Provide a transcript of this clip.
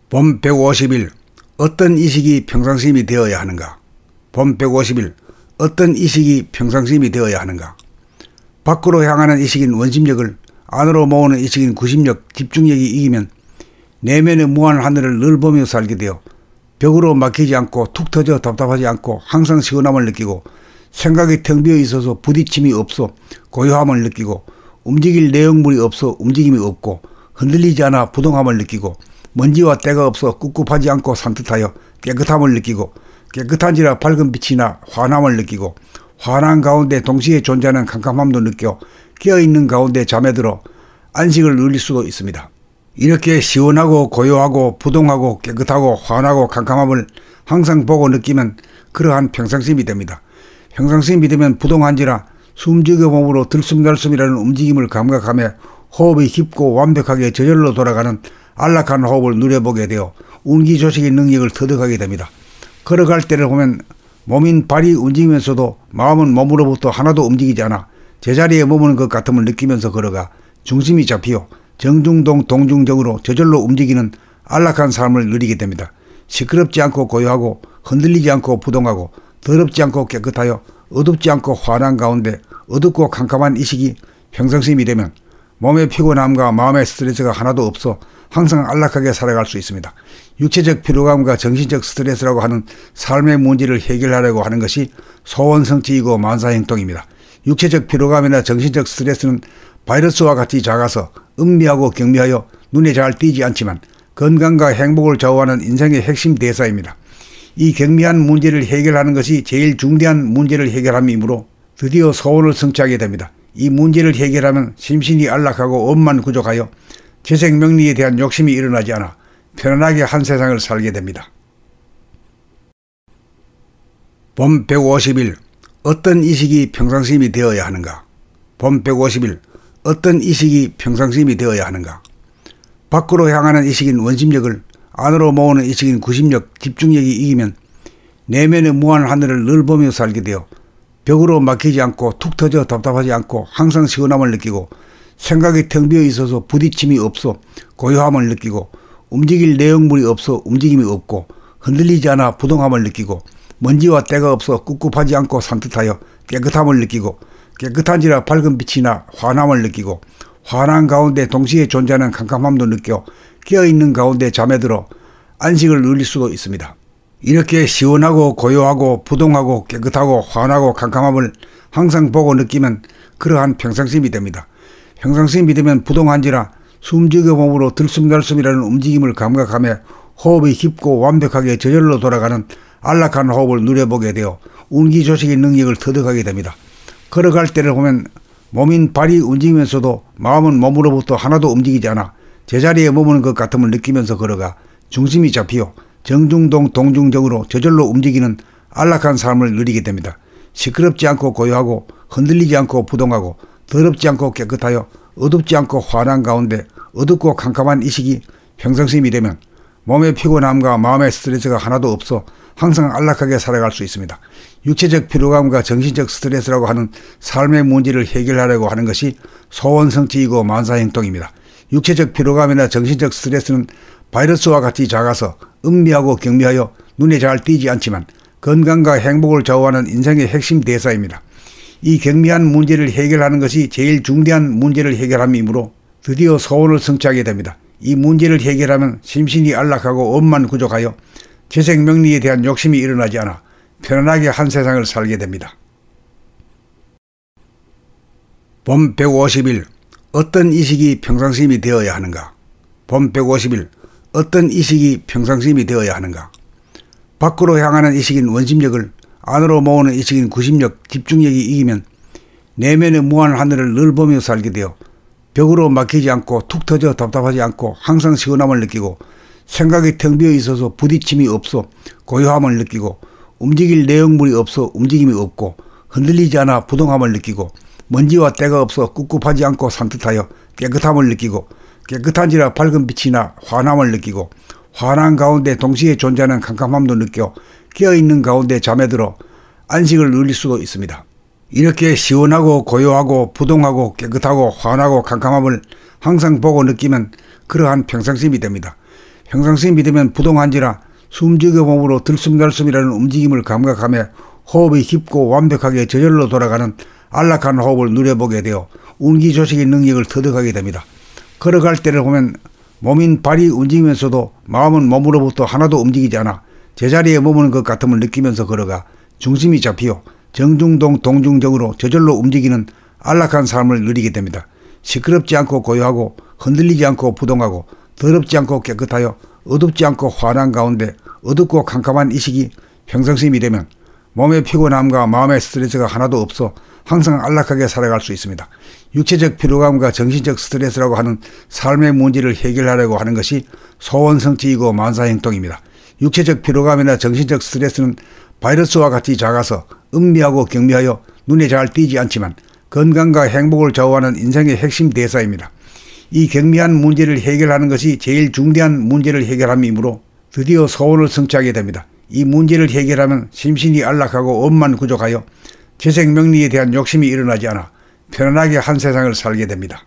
봄 150일 어떤 이식이 평상심이 되어야 하는가? 봄 150일 어떤 이식이 평상심이 되어야 하는가? 밖으로 향하는 이식인 원심력을 안으로 모으는 이식인 구심력, 집중력이 이기면 내면의 무한 하늘을 늘 보며 살게 되어 벽으로 막히지 않고 툭 터져 답답하지 않고 항상 시원함을 느끼고 생각이 텅 비어 있어서 부딪힘이 없어 고요함을 느끼고 움직일 내용물이 없어 움직임이 없고 흔들리지 않아 부동함을 느끼고 먼지와 때가 없어 꿉꿉하지 않고 산뜻하여 깨끗함을 느끼고 깨끗한지라 밝은 빛이나 환함을 느끼고 환한 가운데 동시에 존재하는 캄캄함도 느껴 깨어있는 가운데 잠에 들어 안식을 누릴 수도 있습니다. 이렇게 시원하고 고요하고 부동하고 깨끗하고 환하고 캄캄함을 항상 보고 느끼면 그러한 평상심이 됩니다. 평상심이 되면 부동한지라 숨죽여 몸으로 들숨날숨이라는 움직임을 감각하며 호흡이 깊고 완벽하게 저절로 돌아가는 안락한 호흡을 누려보게 되어 운기조식의 능력을 터득하게 됩니다. 걸어갈 때를 보면 몸인 발이 움직이면서도 마음은 몸으로부터 하나도 움직이지 않아 제자리에 머무는 것 같음을 느끼면서 걸어가 중심이 잡히어 정중동 동중정으로 저절로 움직이는 안락한 삶을 누리게 됩니다. 시끄럽지 않고 고요하고 흔들리지 않고 부동하고 더럽지 않고 깨끗하여 어둡지 않고 환한 가운데 어둡고 캄캄한 이식이 평상심이 되면 몸의 피곤함과 마음의 스트레스가 하나도 없어 항상 안락하게 살아갈 수 있습니다. 육체적 피로감과 정신적 스트레스라고 하는 삶의 문제를 해결하려고 하는 것이 소원성취이고 만사행동입니다. 육체적 피로감이나 정신적 스트레스는 바이러스와 같이 작아서 은미하고 경미하여 눈에 잘 띄지 않지만 건강과 행복을 좌우하는 인생의 핵심 대사입니다. 이 경미한 문제를 해결하는 것이 제일 중대한 문제를 해결함이므로 드디어 소원을 성취하게 됩니다. 이 문제를 해결하면 심신이 안락하고 업만 구족하여 재생명리에 대한 욕심이 일어나지 않아 편안하게 한 세상을 살게 됩니다. 봄 150일 어떤 이식이 평상심이 되어야 하는가? 봄 150일 어떤 이식이 평상심이 되어야 하는가? 밖으로 향하는 이식인 원심력을 안으로 모으는 이식인 구심력, 집중력이 이기면 내면의 무한 하늘을 늘 보며 살게 되어 벽으로 막히지 않고 툭 터져 답답하지 않고 항상 시원함을 느끼고 생각이 텅 비어 있어서 부딪힘이 없어 고요함을 느끼고 움직일 내용물이 없어 움직임이 없고 흔들리지 않아 부동함을 느끼고 먼지와 때가 없어 꿉꿉하지 않고 산뜻하여 깨끗함을 느끼고 깨끗한지라 밝은 빛이나 환함을 느끼고 환한 가운데 동시에 존재하는 캄캄함도 느껴 깨어있는 가운데 잠에 들어 안식을 누릴 수도 있습니다. 이렇게 시원하고 고요하고 부동하고 깨끗하고 환하고 캄캄함을 항상 보고 느끼면 그러한 평상심이 됩니다. 평상심이 되면 부동한지라 숨죽여 몸으로 들숨날숨이라는 움직임을 감각하며 호흡이 깊고 완벽하게 저절로 돌아가는 안락한 호흡을 누려보게 되어 운기조식의 능력을 터득하게 됩니다. 걸어갈 때를 보면 몸인 발이 움직이면서도 마음은 몸으로부터 하나도 움직이지 않아 제자리에 머무는 것 같음을 느끼면서 걸어가 중심이 잡히어 정중동 동중정으로 저절로 움직이는 안락한 삶을 누리게 됩니다. 시끄럽지 않고 고요하고 흔들리지 않고 부동하고 더럽지 않고 깨끗하여 어둡지 않고 환한 가운데 어둡고 캄캄한 이식이 평상심이 되면 몸의 피곤함과 마음의 스트레스가 하나도 없어 항상 안락하게 살아갈 수 있습니다. 육체적 피로감과 정신적 스트레스라고 하는 삶의 문제를 해결하려고 하는 것이 소원성취이고 만사행동입니다. 육체적 피로감이나 정신적 스트레스는 바이러스와 같이 작아서 은미하고 경미하여 눈에 잘 띄지 않지만 건강과 행복을 좌우하는 인생의 핵심 대사입니다. 이 경미한 문제를 해결하는 것이 제일 중대한 문제를 해결함이므로 드디어 소원을 성취하게 됩니다. 이 문제를 해결하면 심신이 안락하고 업만 구족하여 재생명리에 대한 욕심이 일어나지 않아 편안하게 한 세상을 살게 됩니다. 봄 150일 어떤 이식이 평상심이 되어야 하는가? 봄 150일 어떤 이식이 평상심이 되어야 하는가? 밖으로 향하는 이식인 원심력을 안으로 모으는 이식인 구심력, 집중력이 이기면 내면의 무한 하늘을 늘 보며 살게 되어 벽으로 막히지 않고 툭 터져 답답하지 않고 항상 시원함을 느끼고 생각이 텅 비어 있어서 부딪힘이 없어 고요함을 느끼고 움직일 내용물이 없어 움직임이 없고 흔들리지 않아 부동함을 느끼고 먼지와 때가 없어 꿉꿉하지 않고 산뜻하여 깨끗함을 느끼고 깨끗한지라 밝은 빛이나 환함을 느끼고 환한 가운데 동시에 존재하는 캄캄함도 느껴 깨어있는 가운데 잠에 들어 안식을 누릴 수도 있습니다. 이렇게 시원하고 고요하고 부동하고 깨끗하고 환하고 캄캄함을 항상 보고 느끼면 그러한 평상심이 됩니다. 평상시 믿으면 부동한지라 숨지게 몸으로 들숨날숨이라는 움직임을 감각하며 호흡이 깊고 완벽하게 저절로 돌아가는 안락한 호흡을 누려보게 되어 운기조식의 능력을 터득하게 됩니다. 걸어갈 때를 보면 몸인 발이 움직이면서도 마음은 몸으로부터 하나도 움직이지 않아 제자리에 머무는 것 같음을 느끼면서 걸어가 중심이 잡히어 정중동 동중정으로 저절로 움직이는 안락한 삶을 누리게 됩니다. 시끄럽지 않고 고요하고 흔들리지 않고 부동하고 더럽지 않고 깨끗하여 어둡지 않고 환한 가운데 어둡고 캄캄한 이식이 평상심이 되면 몸의 피곤함과 마음의 스트레스가 하나도 없어 항상 안락하게 살아갈 수 있습니다. 육체적 피로감과 정신적 스트레스라고 하는 삶의 문제를 해결하려고 하는 것이 소원성취이고 만사행동입니다. 육체적 피로감이나 정신적 스트레스는 바이러스와 같이 작아서 은미하고 경미하여 눈에 잘 띄지 않지만 건강과 행복을 좌우하는 인생의 핵심 대사입니다. 이 경미한 문제를 해결하는 것이 제일 중대한 문제를 해결함이므로 드디어 소원을 성취하게 됩니다. 이 문제를 해결하면 심신이 안락하고 업만 구족하여 재생명리에 대한 욕심이 일어나지 않아 편안하게 한 세상을 살게 됩니다.